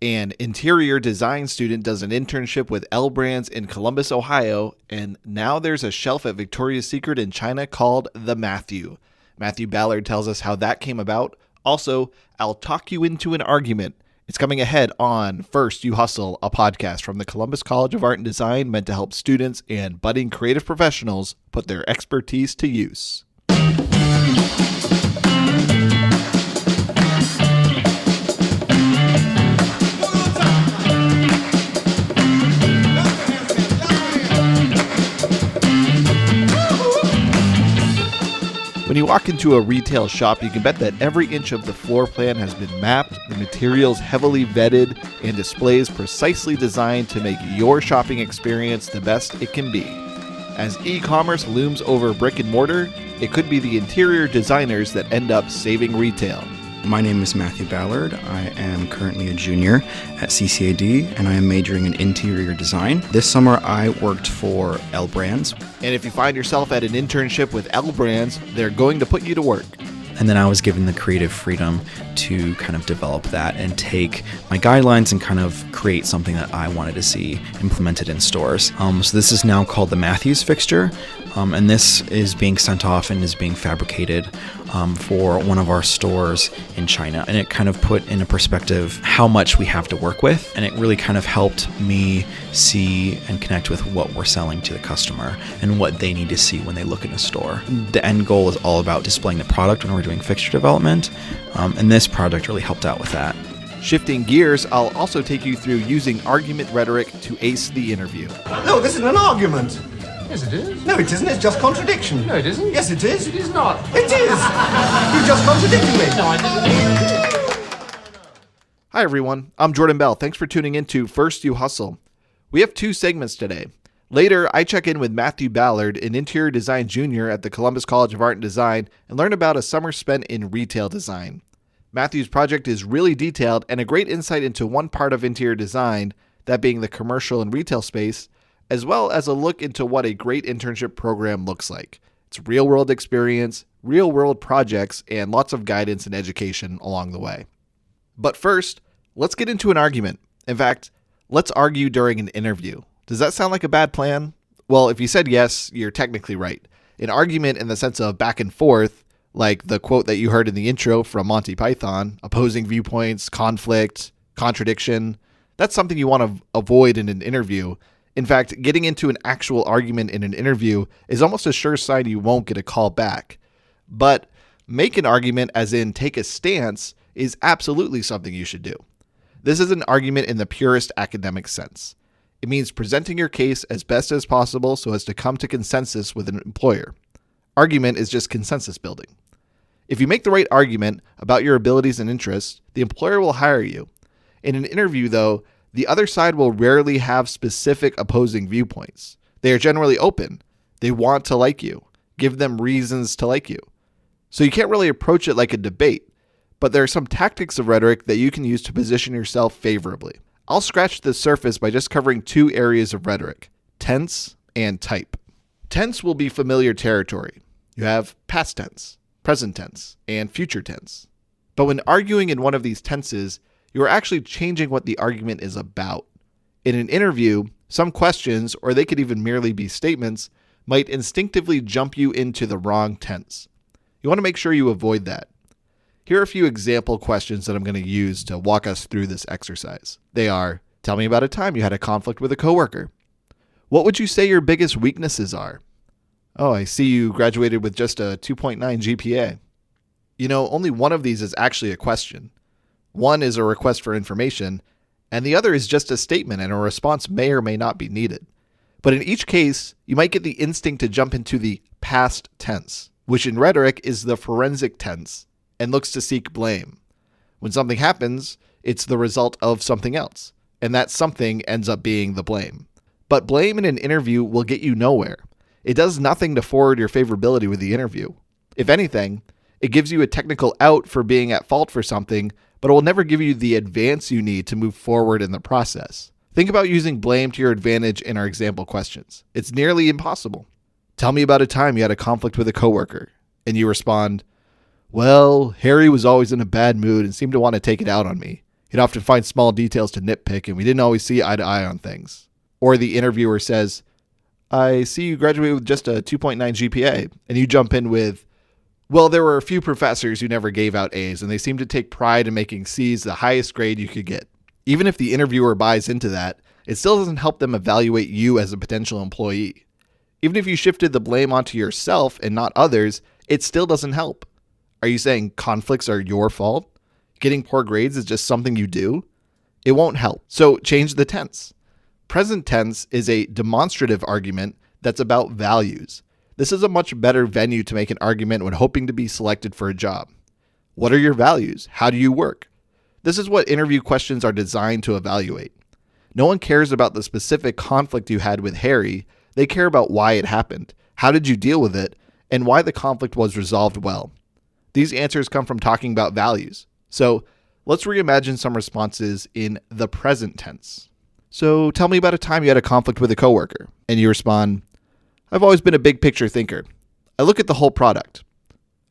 An interior design student does an internship with L Brands in Columbus, Ohio, and now there's a shelf at Victoria's Secret in China called the Matthew. Matthew Ballard tells us how that came about. Also, I'll talk you into an argument. It's coming ahead on First You Hustle, a podcast from the Columbus College of Art and Design meant to help students and budding creative professionals put their expertise to use. When you walk into a retail shop, you can bet that every inch of the floor plan has been mapped, the materials heavily vetted, and displays precisely designed to make your shopping experience the best it can be. As e-commerce looms over brick and mortar, it could be the interior designers that end up saving retail. My name is Matthew Ballard. I am currently a junior at CCAD, and I am majoring in interior design. This summer, I worked for L Brands. And if you find yourself at an internship with L Brands, they're going to put you to work. And then I was given the creative freedom to kind of develop that and take my guidelines and kind of create something that I wanted to see implemented in stores. So this is now called the Matthews fixture, and this is being sent off and is being fabricated for one of our stores in China. And it kind of put into perspective how much we have to work with, and it really kind of helped me see and connect with what we're selling to the customer and what they need to see when they look in a store. The end goal is all about displaying the product when we're doing fixture development, and this project really helped out with that. Shifting gears, I'll also take you through using argument rhetoric to ace the interview. No, this isn't an argument. Yes, it is. No, it isn't. It's just contradiction. No, it isn't. Yes, it is. It is not. It is. You just contradicted me. No, I didn't. Hi, everyone. I'm Jordan Bell. Thanks for tuning in to First You Hustle. We have two segments today. Later, I check in with Matthew Ballard, an interior design junior at the Columbus College of Art and Design, and learn about a summer spent in retail design. Matthew's project is really detailed and a great insight into one part of interior design, that being the commercial and retail space, as well as a look into what a great internship program looks like. It's real-world experience, real-world projects, and lots of guidance and education along the way. But first, let's get into an argument. In fact, let's argue during an interview. Does that sound like a bad plan? Well, if you said yes, you're technically right. An argument in the sense of back and forth, like the quote that you heard in the intro from Monty Python, opposing viewpoints, conflict, contradiction, that's something you want to avoid in an interview. In fact, getting into an actual argument in an interview is almost a sure sign you won't get a call back. But make an argument, as in take a stance, is absolutely something you should do. This is an argument in the purest academic sense. It means presenting your case as best as possible so as to come to consensus with an employer. Argument is just consensus building. If you make the right argument about your abilities and interests, the employer will hire you. In an interview, though, the other side will rarely have specific opposing viewpoints. They are generally open. They want to like you. Give them reasons to like you. So you can't really approach it like a debate, but there are some tactics of rhetoric that you can use to position yourself favorably. I'll scratch the surface by just covering two areas of rhetoric, tense and type. Tense will be familiar territory. You have past tense, present tense, and future tense. But when arguing in one of these tenses, you are actually changing what the argument is about. In an interview, some questions, or they could even merely be statements, might instinctively jump you into the wrong tense. You want to make sure you avoid that. Here are a few example questions that I'm going to use to walk us through this exercise. They are, tell me about a time you had a conflict with a coworker. What would you say your biggest weaknesses are? Oh, I see you graduated with just a 2.9 GPA. You know, only one of these is actually a question. One is a request for information, and the other is just a statement, and a response may or may not be needed. But in each case, you might get the instinct to jump into the past tense, which in rhetoric is the forensic tense, and looks to seek blame. When something happens, it's the result of something else, and that something ends up being the blame. But blame in an interview will get you nowhere. It does nothing to forward your favorability with the interview. If anything, it gives you a technical out for being at fault for something, but it will never give you the advance you need to move forward in the process. Think about using blame to your advantage in our example questions. It's nearly impossible. Tell me about a time you had a conflict with a coworker, and you respond, well, Harry was always in a bad mood and seemed to want to take it out on me. He'd often find small details to nitpick, and we didn't always see eye to eye on things. Or the interviewer says, I see you graduated with just a 2.9 GPA. And you jump in with, well, there were a few professors who never gave out A's, and they seem to take pride in making C's the highest grade you could get. Even if the interviewer buys into that, it still doesn't help them evaluate you as a potential employee. Even if you shifted the blame onto yourself and not others, it still doesn't help. Are you saying conflicts are your fault? Getting poor grades is just something you do? It won't help. So change the tense. Present tense is a demonstrative argument that's about values. This is a much better venue to make an argument when hoping to be selected for a job. What are your values? How do you work? This is what interview questions are designed to evaluate. No one cares about the specific conflict you had with Harry. They care about why it happened, how did you deal with it, and why the conflict was resolved well. These answers come from talking about values. So let's reimagine some responses in the present tense. So tell me about a time you had a conflict with a coworker, and you respond, I've always been a big picture thinker. I look at the whole product.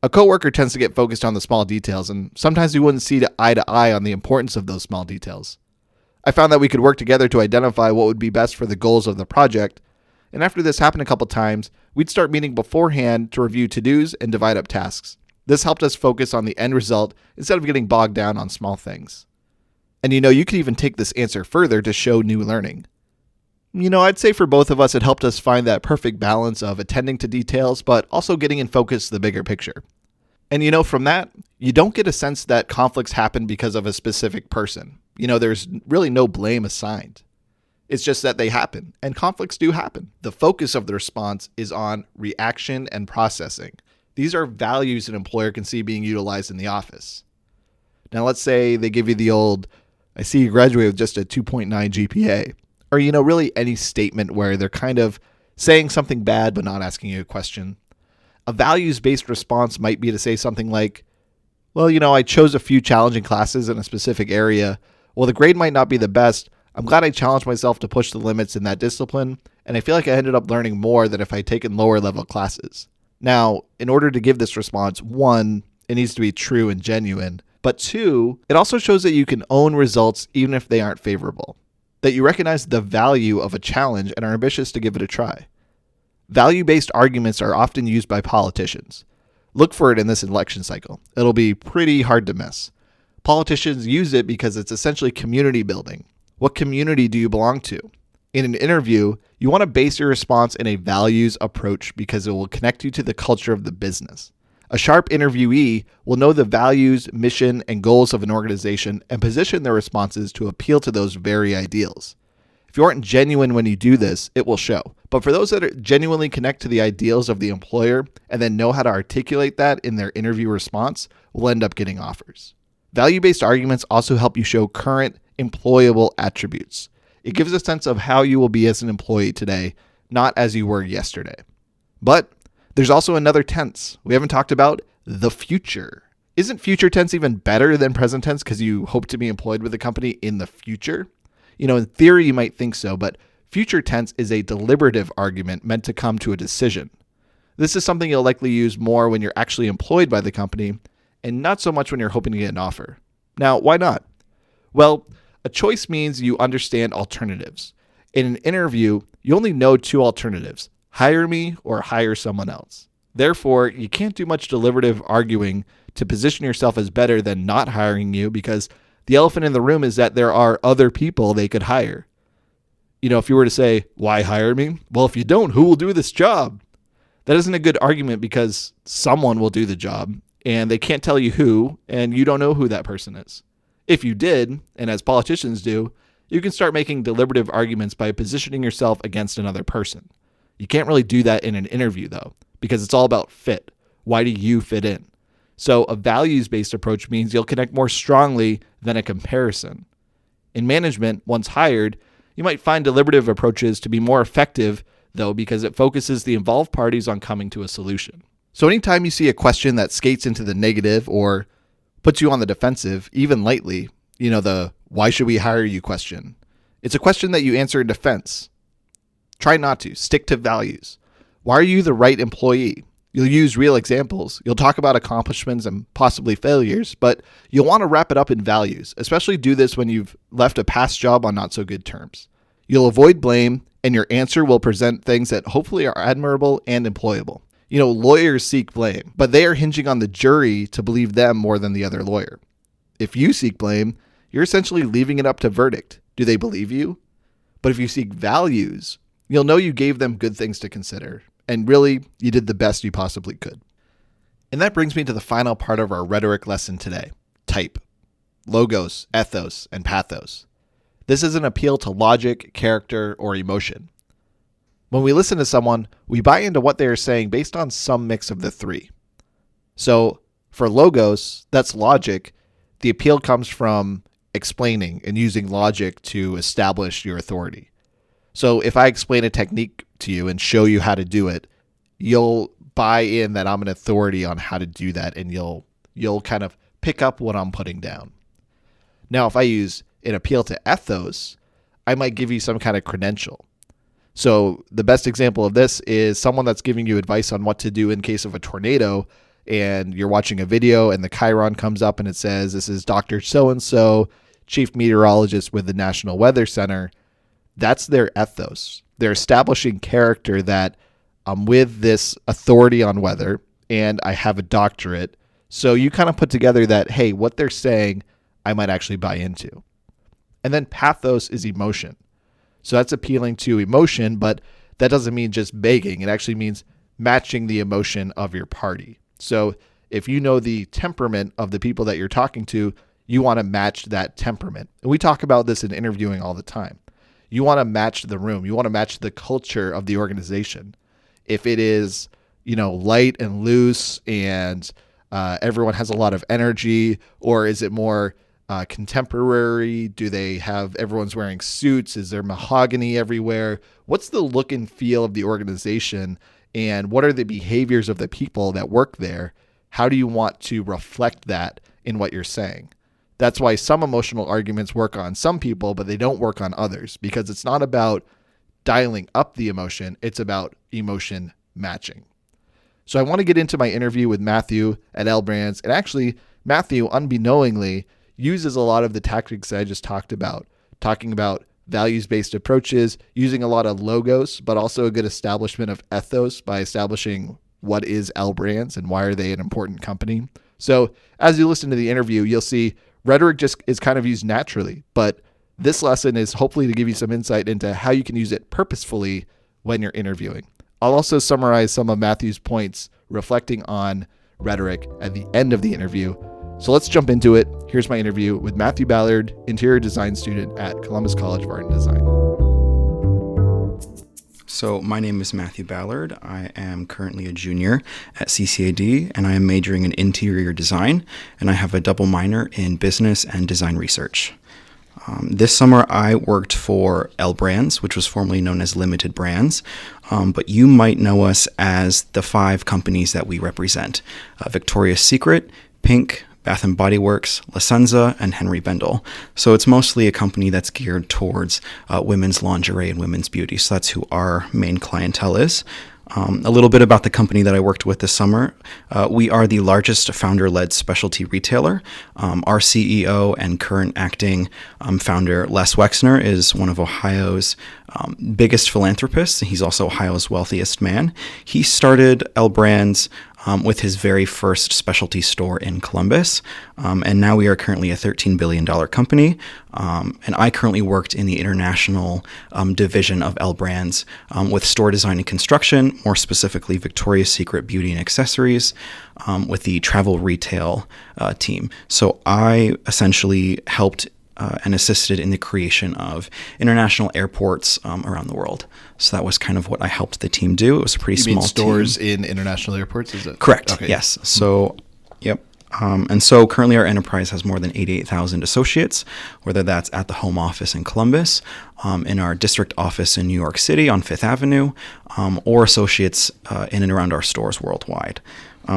A coworker tends to get focused on the small details, and sometimes we wouldn't see eye to eye on the importance of those small details. I found that we could work together to identify what would be best for the goals of the project, and after this happened a couple times, we'd start meeting beforehand to review to-dos and divide up tasks. This helped us focus on the end result instead of getting bogged down on small things. And you could even take this answer further to show new learning. I'd say for both of us, it helped us find that perfect balance of attending to details, but also getting in focus the bigger picture. And from that, you don't get a sense that conflicts happen because of a specific person. There's really no blame assigned. It's just that they happen, and conflicts do happen. The focus of the response is on reaction and processing. These are values an employer can see being utilized in the office. Now, let's say they give you the old, I see you graduated with just a 2.9 GPA. Or, really any statement where they're kind of saying something bad but not asking you a question. A values-based response might be to say something like, well, I chose a few challenging classes in a specific area. Well, the grade might not be the best. I'm glad I challenged myself to push the limits in that discipline, and I feel like I ended up learning more than if I'd taken lower-level classes. Now, in order to give this response, 1, it needs to be true and genuine, but 2, it also shows that you can own results even if they aren't favorable, that you recognize the value of a challenge and are ambitious to give it a try. Value-based arguments are often used by politicians. Look for it in this election cycle. It'll be pretty hard to miss. Politicians use it because it's essentially community building. What community do you belong to? In an interview, you want to base your response in a values approach because it will connect you to the culture of the business. A sharp interviewee will know the values, mission, and goals of an organization and position their responses to appeal to those very ideals. If you aren't genuine when you do this, it will show. But for those that genuinely connect to the ideals of the employer and then know how to articulate that in their interview response, will end up getting offers. Value-based arguments also help you show current employable attributes. It gives a sense of how you will be as an employee today, not as you were yesterday. But there's also another tense we haven't talked about, the future. Isn't future tense even better than present tense because you hope to be employed with the company in the future? In theory, you might think so, but future tense is a deliberative argument meant to come to a decision. This is something you'll likely use more when you're actually employed by the company and not so much when you're hoping to get an offer. Now, why not? Well, a choice means you understand alternatives. In an interview, you only know 2 alternatives, hire me or hire someone else. Therefore, you can't do much deliberative arguing to position yourself as better than not hiring you because the elephant in the room is that there are other people they could hire. If you were to say, why hire me? Well, if you don't, who will do this job? That isn't a good argument because someone will do the job and they can't tell you who, and you don't know who that person is. If you did, and as politicians do, you can start making deliberative arguments by positioning yourself against another person. You can't really do that in an interview, though, because it's all about fit. Why do you fit in? So a values-based approach means you'll connect more strongly than a comparison. In management, once hired, you might find deliberative approaches to be more effective, though, because it focuses the involved parties on coming to a solution. So anytime you see a question that skates into the negative or puts you on the defensive, even lightly, the why should we hire you question, it's a question that you answer in defense. Try not to. Stick to values. Why are you the right employee? You'll use real examples. You'll talk about accomplishments and possibly failures, but you'll want to wrap it up in values, especially do this when you've left a past job on not so good terms. You'll avoid blame, and your answer will present things that hopefully are admirable and employable. Lawyers seek blame, but they are hinging on the jury to believe them more than the other lawyer. If you seek blame, you're essentially leaving it up to verdict. Do they believe you? But if you seek values, you'll know you gave them good things to consider, and really, you did the best you possibly could. And that brings me to the final part of our rhetoric lesson today: type. Logos, ethos, and pathos. This is an appeal to logic, character, or emotion. When we listen to someone, we buy into what they are saying based on some mix of the three. So for logos, that's logic. The appeal comes from explaining and using logic to establish your authority. So if I explain a technique to you and show you how to do it, you'll buy in that I'm an authority on how to do that, and you'll kind of pick up what I'm putting down. Now, if I use an appeal to ethos, I might give you some kind of credential. So the best example of this is someone that's giving you advice on what to do in case of a tornado, and you're watching a video and the chyron comes up and it says, this is Dr. So-and-so, chief meteorologist with the National Weather Center. That's their ethos. They're establishing character that I'm with this authority on weather and I have a doctorate. So you kind of put together that, hey, what they're saying, I might actually buy into. And then pathos is emotion. So that's appealing to emotion, but that doesn't mean just begging. It actually means matching the emotion of your party. So if you know the temperament of the people that you're talking to, you want to match that temperament. And we talk about this in interviewing all the time. You want to match the room. You want to match the culture of the organization. If it is, light and loose and everyone has a lot of energy, or is it more contemporary? Do they have everyone's wearing suits? Is there mahogany everywhere? What's the look and feel of the organization? And what are the behaviors of the people that work there? How do you want to reflect that in what you're saying? That's why some emotional arguments work on some people, but they don't work on others, because it's not about dialing up the emotion. It's about emotion matching. So I want to get into my interview with Matthew at L Brands. And actually, Matthew, unbeknowingly, uses a lot of the tactics that I just talked about, talking about values-based approaches, using a lot of logos, but also a good establishment of ethos by establishing what is L Brands and why are they an important company. So as you listen to the interview, you'll see rhetoric just is kind of used naturally, but this lesson is hopefully to give you some insight into how you can use it purposefully when you're interviewing. I'll also summarize some of Matthew's points reflecting on rhetoric at the end of the interview. So let's jump into it. Here's my interview with Matthew Ballard, interior design student at Columbus College of Art and Design. So my name is Matthew Ballard. I am currently a junior at CCAD, and I am majoring in interior design, and I have a double minor in business and design research. This summer, I worked for L Brands, which was formerly known as Limited Brands, but you might know us as the 5 companies that we represent: Victoria's Secret, Pink, Bath & Body Works, La Senza, and Henry Bendel. So it's mostly a company that's geared towards women's lingerie and women's beauty. So that's who our main clientele is. A little bit about the company that I worked with this summer. We are the largest founder-led specialty retailer. Our CEO and current acting founder, Les Wexner, is one of Ohio's biggest philanthropists. He's also Ohio's wealthiest man. He started L Brands with his very first specialty store in Columbus. And now we are currently a $13 billion company. And I currently worked in the international division of L Brands with store design and construction, more specifically Victoria's Secret beauty and accessories, with the travel retail team. So I essentially helped and assisted in the creation of international airports around the world. So that was kind of what I helped the team do. It was a pretty small team. Stores in international airports, is it? Correct. Okay. Yes. So, yep. And so currently our enterprise has more than 88,000 associates, whether that's at the home office in Columbus, in our district office in New York City on Fifth Avenue, or associates in and around our stores worldwide.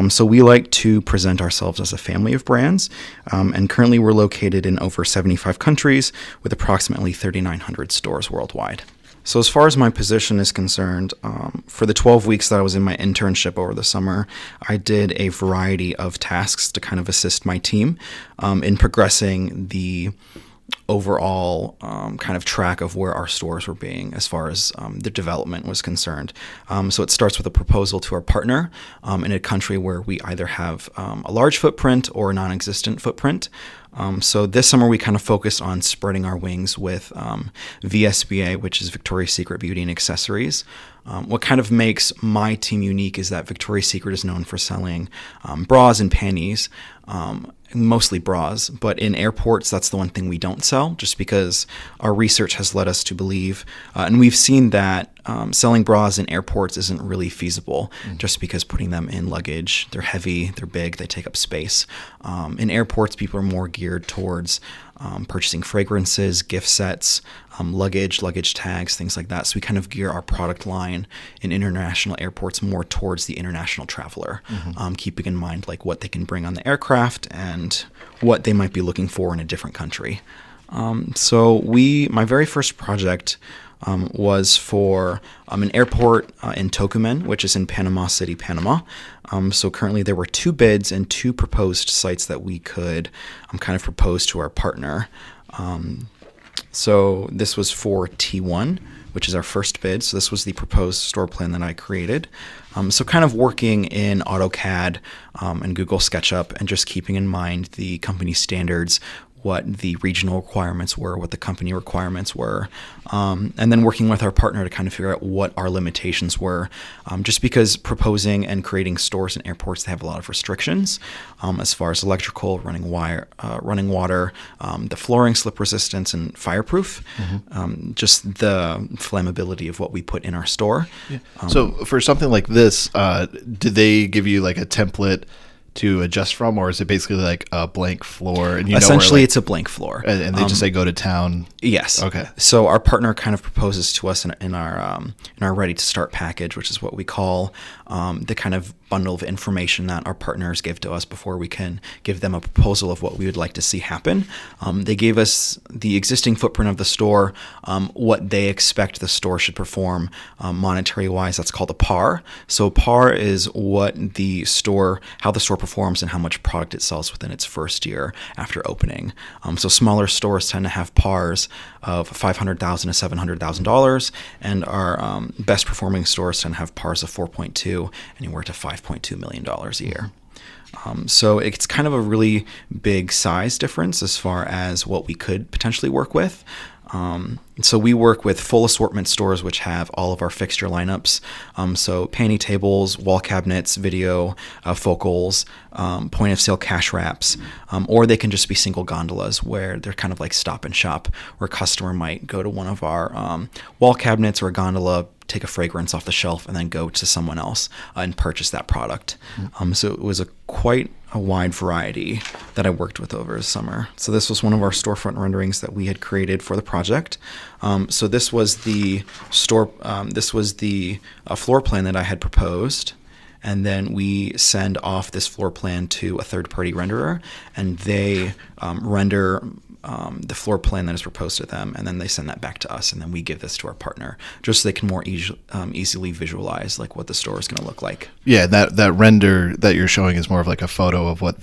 So we like to present ourselves as a family of brands, and currently we're located in over 75 countries with approximately 3,900 stores worldwide. So as far as my position is concerned, for the 12 weeks that I was in my internship over the summer, I did a variety of tasks to kind of assist my team in progressing the overall kind of track of where our stores were being as far as the development was concerned. So it starts with a proposal to our partner in a country where we either have a large footprint or a non-existent footprint. So this summer we kind of focused on spreading our wings with VSBA, which is Victoria's Secret Beauty and Accessories. What kind of makes my team unique is that Victoria's Secret is known for selling bras and panties, mostly bras, but in airports, that's the one thing we don't sell, just because our research has led us to believe, and we've seen that selling bras in airports isn't really feasible, just because putting them in luggage, they're heavy, they're big, they take up space. In airports, people are more geared towards purchasing fragrances, gift sets, luggage tags, things like that. So we kind of gear our product line in international airports more towards the international traveler, keeping in mind like what they can bring on the aircraft and what they might be looking for in a different country. So my very first project was for an airport in Tocumen, which is in Panama City, Panama. So currently there were 2 bids and 2 proposed sites that we could kind of propose to our partner. So this was for T1, which is our first bid. So this was the proposed store plan that I created. So kind of working in AutoCAD and Google SketchUp and just keeping in mind the company standards, what the regional requirements were, what the company requirements were, and then working with our partner to kind of figure out what our limitations were. Just because proposing and creating stores in airports, they have a lot of restrictions as far as electrical, running water, the flooring, slip resistance, and fireproof. Just the flammability of what we put in our store. Yeah. So for something like this, did they give you like a template to adjust from, or is it basically like a blank floor? And essentially, it's a blank floor, and they just say go to town. Yes. Okay. So our partner kind of proposes to us in our ready to start package, which is what we call the kind of bundle of information that our partners give to us before we can give them a proposal of what we would like to see happen. They gave us the existing footprint of the store, what they expect the store should perform monetary wise. That's called a PAR. So PAR is how the store performs and how much product it sells within its first year after opening. So smaller stores tend to have PARs of $500,000 to $700,000, and our best performing stores tend to have PARs of 4.2 anywhere to $5.2 million a year. So it's kind of a really big size difference as far as what we could potentially work with. So we work with full assortment stores, which have all of our fixture lineups. So panty tables, wall cabinets, video, focals, point of sale cash wraps, or they can just be single gondolas where they're kind of like stop and shop, where a customer might go to one of our wall cabinets or a gondola, take a fragrance off the shelf, and then go to someone else and purchase that product. So it was quite a wide variety that I worked with over the summer. So this was one of our storefront renderings that we had created for the project. So this was the store. This was the floor plan that I had proposed. And then we send off this floor plan to a third-party renderer, and they render the floor plan that is proposed to them, and then they send that back to us, and then we give this to our partner, just so they can more easily visualize like what the store is going to look like. Yeah, that render that you're showing is more of like a photo of what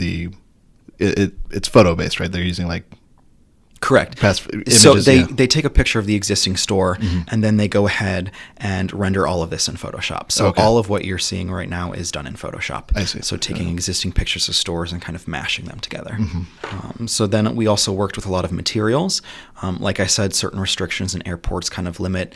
it's photo based, right? They're using like correct past images. So they take a picture of the existing store, and then they go ahead and render all of this in Photoshop. So all of what you're seeing right now is done in Photoshop. I see. So taking existing pictures of stores and kind of mashing them together. So then we also worked with a lot of materials. Like I said, certain restrictions in airports kind of limit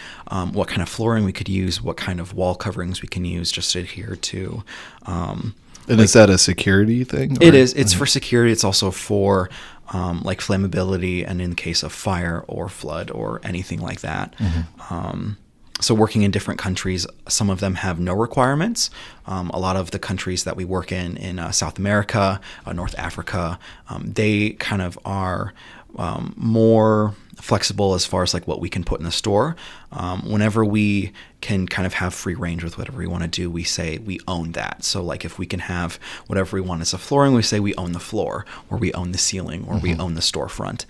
what kind of flooring we could use, what kind of wall coverings we can use, just to adhere to. And is that a security thing? It is. It's for security. It's also for like flammability, and in the case of fire or flood or anything like that. So working in different countries, some of them have no requirements. A lot of the countries that we work in South America, North Africa, they kind of are more flexible as far as like what we can put in the store. Whenever we can kind of have free range with whatever we want to do, we say we own that. So like if we can have whatever we want as a flooring, we say we own the floor, or we own the ceiling, or we own the storefront.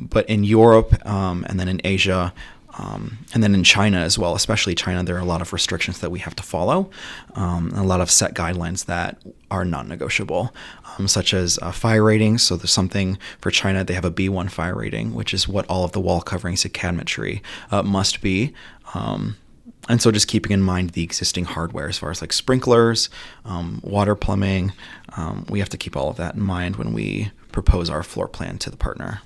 But in Europe and then in Asia, And then in China as well, especially China, there are a lot of restrictions that we have to follow, a lot of set guidelines that are non-negotiable, such as fire ratings. So there's something for China, they have a B1 fire rating, which is what all of the wall coverings and cabinetry must be. And so just keeping in mind the existing hardware as far as like sprinklers, water plumbing, we have to keep all of that in mind when we propose our floor plan to the partner.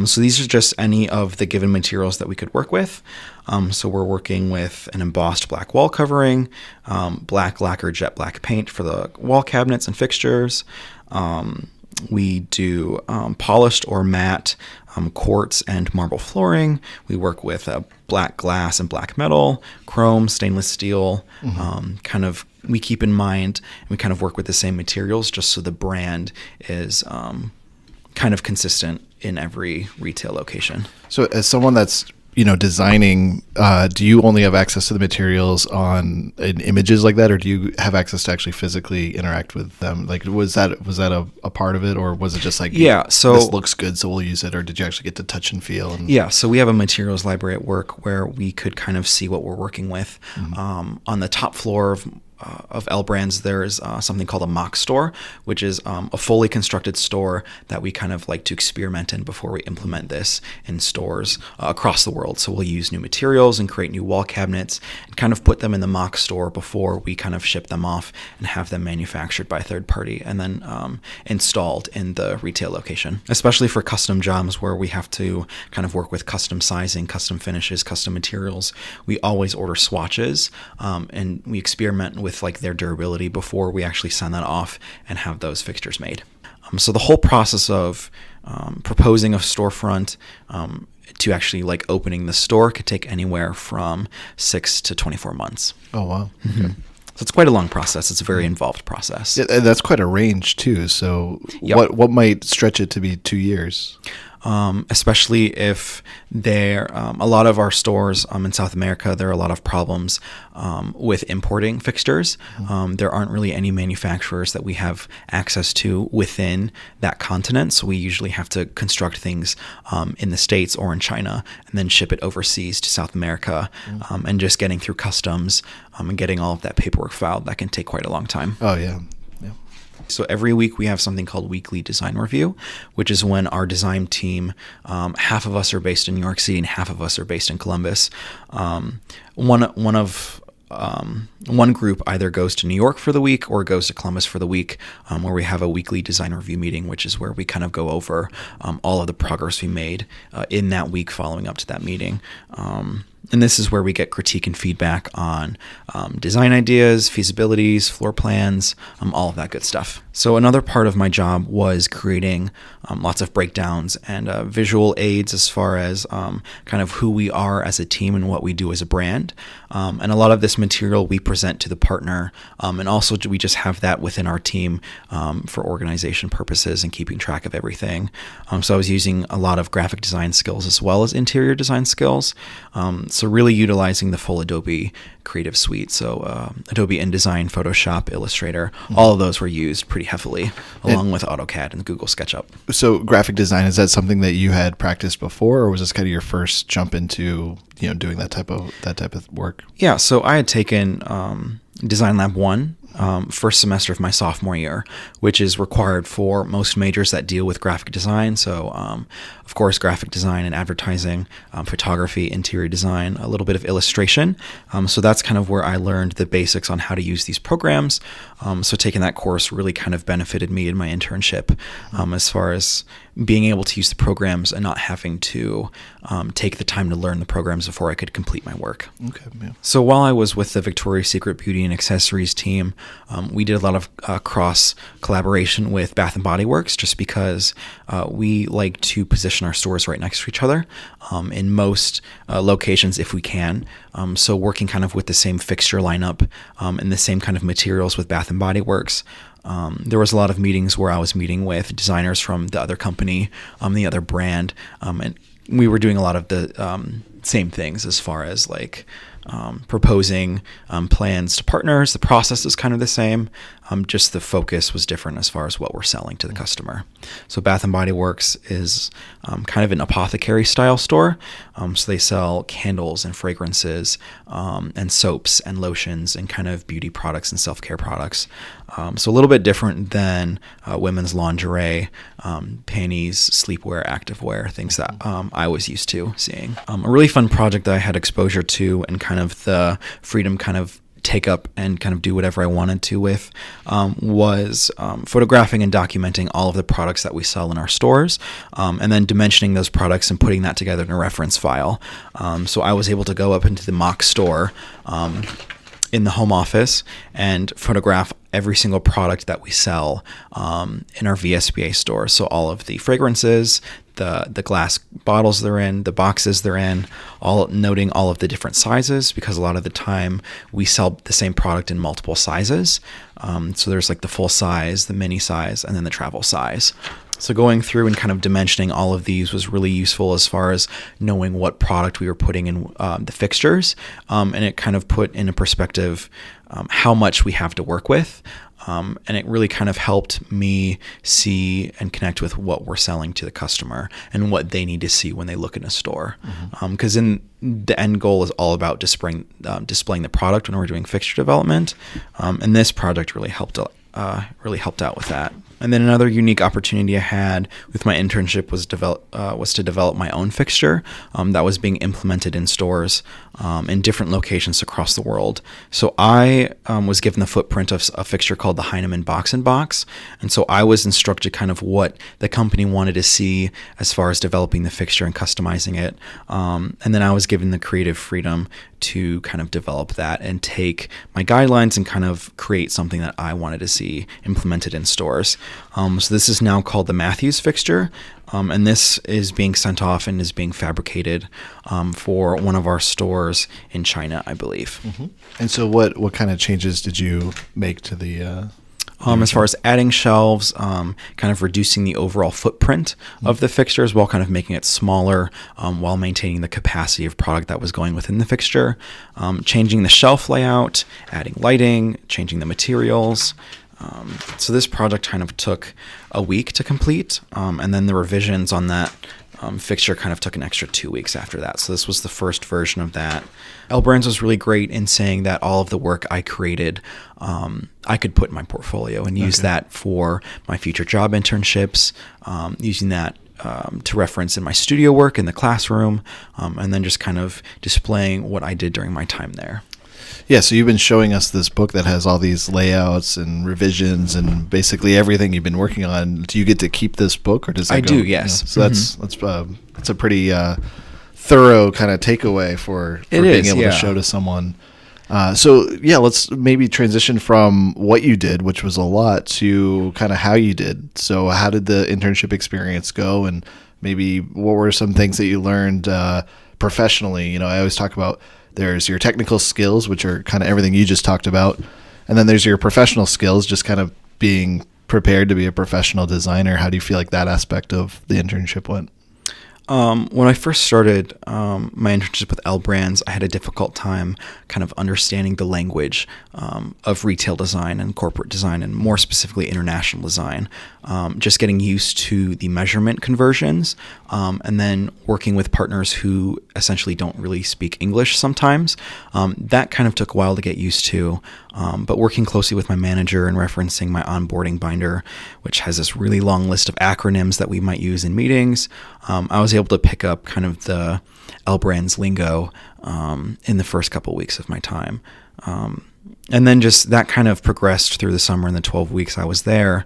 So these are just any of the given materials that we could work with. So we're working with an embossed black wall covering, black lacquer jet black paint for the wall cabinets and fixtures. We do polished or matte quartz and marble flooring. We work with black glass and black metal, chrome, stainless steel. We keep in mind, and we kind of work with the same materials just so the brand is kind of consistent in every retail location. So as someone that's, designing, do you only have access to the materials in images like that, or do you have access to actually physically interact with them? Like, was that a part of it, or was it just like, so this looks good, so we'll use it, or did you actually get to touch and feel? So we have a materials library at work where we could kind of see what we're working with. On the top floor of L Brands, there's something called a mock store, which is a fully constructed store that we kind of like to experiment in before we implement this in stores across the world. So we'll use new materials and create new wall cabinets and kind of put them in the mock store before we kind of ship them off and have them manufactured by a third party and then installed in the retail location, especially for custom jobs where we have to kind of work with custom sizing, custom finishes, custom materials. We always order swatches and we experiment with like their durability before we actually send that off and have those fixtures made. So the whole process of proposing a storefront to actually like opening the store could take anywhere from 6 to 24 months. Oh, wow. Okay. So it's quite a long process. It's a very involved process. Yeah, and that's quite a range too. So what might stretch it to be 2 years? Especially if a lot of our stores in South America, there are a lot of problems with importing fixtures. There aren't really any manufacturers that we have access to within that continent, so we usually have to construct things in the States or in China and then ship it overseas to South America. And just getting through customs and getting all of that paperwork filed, that can take quite a long time. Oh, yeah. So every week we have something called Weekly Design Review, which is when our design team, half of us are based in New York City and half of us are based in Columbus. One group either goes to New York for the week or goes to Columbus for the week, where we have a weekly design review meeting, which is where we kind of go over all of the progress we made in that week following up to that meeting. And this is where we get critique and feedback on design ideas, feasibilities, floor plans, all of that good stuff. So another part of my job was creating lots of breakdowns and visual aids as far as kind of who we are as a team and what we do as a brand. And a lot of this material we present to the partner. And also we just have that within our team for organization purposes and keeping track of everything. So I was using a lot of graphic design skills as well as interior design skills. So really utilizing the full Adobe Creative Suite. So Adobe InDesign, Photoshop, Illustrator, all of those were used pretty heavily along with AutoCAD and Google SketchUp. So graphic design, is that something that you had practiced before, or was this kind of your first jump into doing that type of work? Yeah, so I had taken Design Lab 1 first semester of my sophomore year, which is required for most majors that deal with graphic design. So, of course, graphic design and advertising, photography, interior design, a little bit of illustration. So that's kind of where I learned the basics on how to use these programs. So taking that course really kind of benefited me in my internship as far as being able to use the programs and not having to take the time to learn the programs before I could complete my work. Okay. Yeah. So while I was with the Victoria's Secret Beauty and Accessories team, we did a lot of cross collaboration with Bath and Body Works, just because we like to position our stores right next to each other in most locations if we can. So working kind of with the same fixture lineup and the same kind of materials with Bath and Body Works. There was a lot of meetings where I was meeting with designers from the other company, the other brand, and we were doing a lot of the same things as far as like proposing plans to partners. The process is kind of the same, just the focus was different as far as what we're selling to the customer. So Bath & Body Works is kind of an apothecary style store. So they sell candles and fragrances and soaps and lotions and kind of beauty products and self-care products. So a little bit different than women's lingerie, panties, sleepwear, activewear, things that I was used to seeing. A really fun project that I had exposure to and kind of the freedom kind of take up and kind of do whatever I wanted to with was photographing and documenting all of the products that we sell in our stores, and then dimensioning those products and putting that together in a reference file. So I was able to go up into the mock store in the home office and photograph every single product that we sell in our VSBA store. So all of the fragrances, the glass bottles they're in, the boxes they're in, all noting all of the different sizes, because a lot of the time we sell the same product in multiple sizes. So there's like the full size, the mini size, and then the travel size. So going through and kind of dimensioning all of these was really useful as far as knowing what product we were putting in the fixtures, and it kind of put into perspective how much we have to work with. And it really kind of helped me see and connect with what we're selling to the customer and what they need to see when they look in a store. Because in the end goal is all about displaying the product when we're doing fixture development. And this project really helped out with that. And then another unique opportunity I had with my internship was to develop my own fixture that was being implemented in stores in different locations across the world. So I was given the footprint of a fixture called the Heinemann Box and Box, and so I was instructed kind of what the company wanted to see as far as developing the fixture and customizing it. And then I was given the creative freedom to kind of develop that and take my guidelines and kind of create something that I wanted to see implemented in stores. So this is now called the Matthews fixture, and this is being sent off and is being fabricated for one of our stores in China, I believe. Mm-hmm. And so what kind of changes did you make to the as far as adding shelves, kind of reducing the overall footprint of the fixture as well, kind of making it smaller while maintaining the capacity of product that was going within the fixture, changing the shelf layout, adding lighting, changing the materials. So this project kind of took a week to complete, and then the revisions on that fixture kind of took an extra 2 weeks after that. So this was the first version of that. L Brands was really great in saying that all of the work I created, I could put in my portfolio and use that for my future job internships, using that to reference in my studio work in the classroom, and then just kind of displaying what I did during my time there. Yeah, so you've been showing us this book that has all these layouts and revisions and basically everything you've been working on. Do you get to keep this book, or does that I go? do, yes. So that's a pretty thorough kind of takeaway for being able to show to someone. So let's maybe transition from what you did, which was a lot, to kind of how you did. So how did the internship experience go, and maybe what were some things that you learned professionally? I always talk about there's your technical skills, which are kind of everything you just talked about. And then there's your professional skills, just kind of being prepared to be a professional designer. How do you feel like that aspect of the internship went? When I first started my internship with L Brands, I had a difficult time kind of understanding the language of retail design and corporate design, and more specifically international design. Just getting used to the measurement conversions, and then working with partners who essentially don't really speak English sometimes. That kind of took a while to get used to. But working closely with my manager and referencing my onboarding binder, which has this really long list of acronyms that we might use in meetings, I was able to pick up kind of the L Brands lingo in the first couple of weeks of my time. And then just that kind of progressed through the summer and the 12 weeks I was there.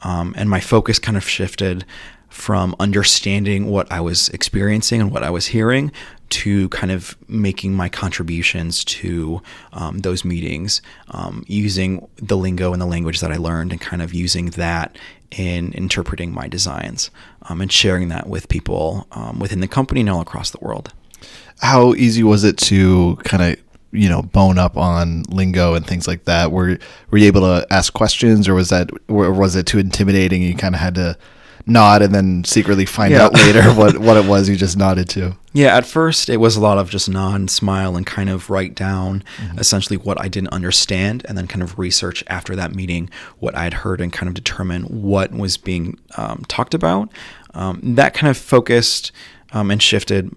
And my focus kind of shifted from understanding what I was experiencing and what I was hearing to kind of making my contributions to those meetings, using the lingo and the language that I learned, and kind of using that in interpreting my designs, and sharing that with people within the company and all across the world. How easy was it to kind of bone up on lingo and things like that? Were you able to ask questions, or was it too intimidating and you kind of had to nod and then secretly find out later what it was you just nodded to. Yeah, at first it was a lot of just nod and smile and kind of write down essentially what I didn't understand, and then kind of research after that meeting what I had heard and kind of determine what was being talked about. That kind of focused and shifted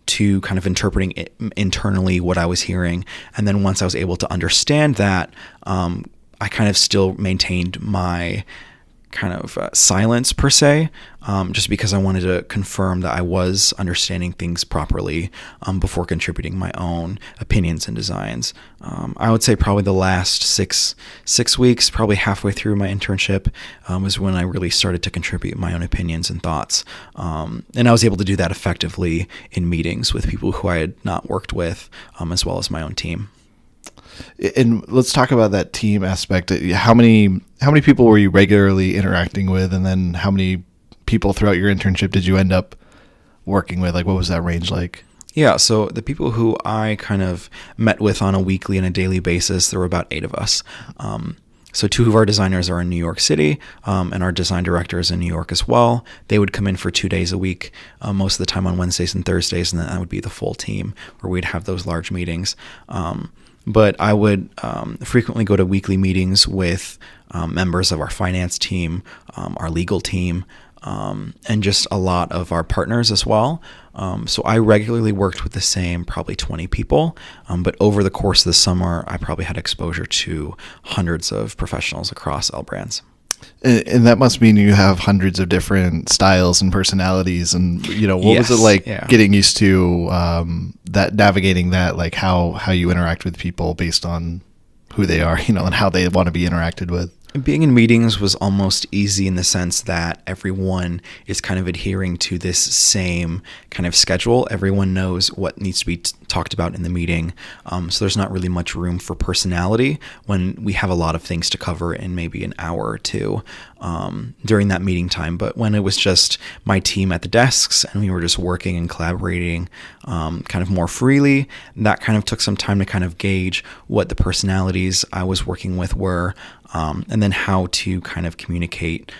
to kind of interpreting it internally what I was hearing. And then once I was able to understand that, I kind of still maintained my kind of silence per se, just because I wanted to confirm that I was understanding things properly before contributing my own opinions and designs. I would say probably the last six weeks, probably halfway through my internship, was when I really started to contribute my own opinions and thoughts. And I was able to do that effectively in meetings with people who I had not worked with, as well as my own team. And let's talk about that team aspect. How many people were you regularly interacting with, and then how many people throughout your internship did you end up working with? Like, what was that range like? Yeah, so the people who I kind of met with on a weekly and a daily basis, there were about 8 of us. So 2 of our designers are in New York City, and our design director is in New York as well. They would come in for 2 days a week, most of the time on Wednesdays and Thursdays, and then that would be the full team where we'd have those large meetings. But I would frequently go to weekly meetings with members of our finance team, our legal team, and just a lot of our partners as well. So I regularly worked with the same probably 20 people, but over the course of the summer, I probably had exposure to hundreds of professionals across L Brands. And that must mean you have hundreds of different styles and personalities. And, what was it like getting used to that, navigating that, like how you interact with people based on who they are, and how they want to be interacted with? Being in meetings was almost easy in the sense that everyone is kind of adhering to this same kind of schedule. Everyone knows what needs to be talked about in the meeting. So there's not really much room for personality when we have a lot of things to cover in maybe an hour or two during that meeting time. But when it was just my team at the desks and we were just working and collaborating kind of more freely, that kind of took some time to kind of gauge what the personalities I was working with were. And then how to kind of communicate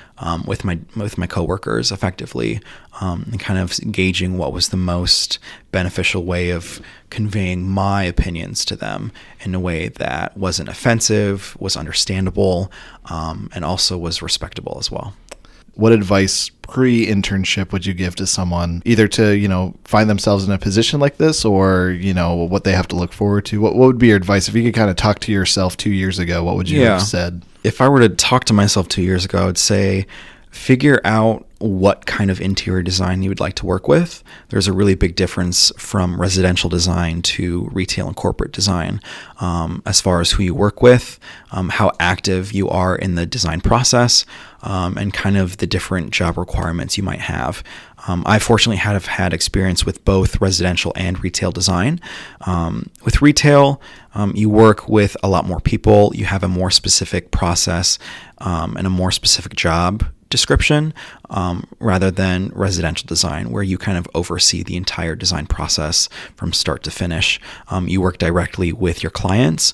with my coworkers effectively, and kind of gauging what was the most beneficial way of conveying my opinions to them in a way that wasn't offensive, was understandable, and also was respectable as well. What advice pre-internship would you give to someone either to, find themselves in a position like this, or, what they have to look forward to? What would be your advice if you could kind of talk to yourself 2 years ago? What would you have said? If I were to talk to myself 2 years ago, I would say figure out what kind of interior design you would like to work with. There's a really big difference from residential design to retail and corporate design, as far as who you work with, how active you are in the design process, and kind of the different job requirements you might have. I fortunately have had experience with both residential and retail design. With retail, you work with a lot more people. You have a more specific process and a more specific job description, rather than residential design, where you kind of oversee the entire design process from start to finish. You work directly with your clients.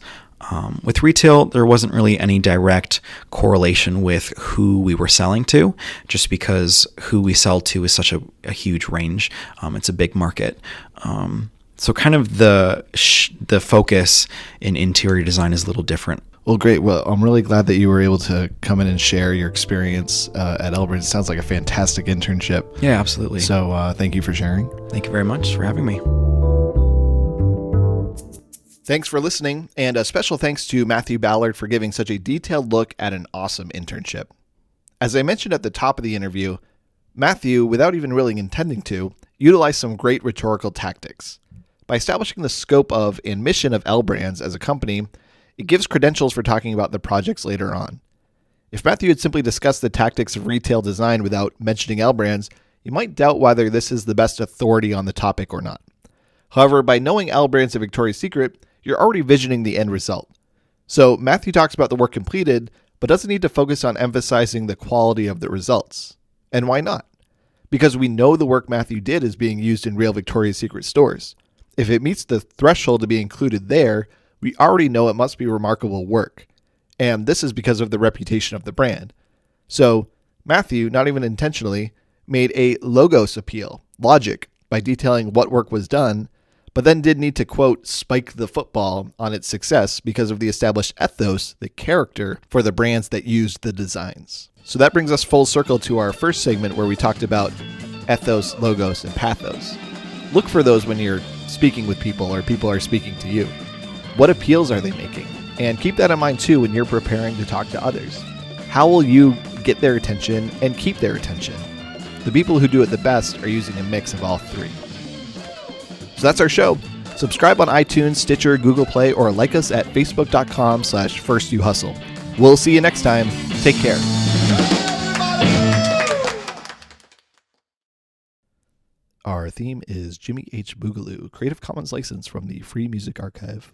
With retail, there wasn't really any direct correlation with who we were selling to, just because who we sell to is such a huge range. It's a big market. So kind of the focus in interior design is a little different. Well, great. Well, I'm really glad that you were able to come in and share your experience at L Brands. It sounds like a fantastic internship. Yeah, absolutely. So thank you for sharing. Thank you very much for having me. Thanks for listening, and a special thanks to Matthew Ballard for giving such a detailed look at an awesome internship. As I mentioned at the top of the interview, Matthew, without even really intending to, utilized some great rhetorical tactics. By establishing the scope of and mission of L Brands as a company, it gives credentials for talking about the projects later on. If Matthew had simply discussed the tactics of retail design without mentioning L Brands, you might doubt whether this is the best authority on the topic or not. However, by knowing L Brands and Victoria's Secret, you're already visioning the end result. So Matthew talks about the work completed, but doesn't need to focus on emphasizing the quality of the results. And why not? Because we know the work Matthew did is being used in real Victoria's Secret stores. If it meets the threshold to be included there, we already know it must be remarkable work. And this is because of the reputation of the brand. So Matthew, not even intentionally, made a logos appeal, logic, by detailing what work was done, but then did need to, quote, spike the football on its success because of the established ethos, the character, for the brands that used the designs. So that brings us full circle to our first segment where we talked about ethos, logos, and pathos. Look for those when you're speaking with people or people are speaking to you. What appeals are they making? And keep that in mind too when you're preparing to talk to others. How will you get their attention and keep their attention? The people who do it the best are using a mix of all three. So that's our show. Subscribe on iTunes, Stitcher, Google Play, or like us at facebook.com/firstyouhustle. We'll see you next time. Take care. Our theme is Jimmy H. Boogaloo, Creative Commons license from the Free Music Archive.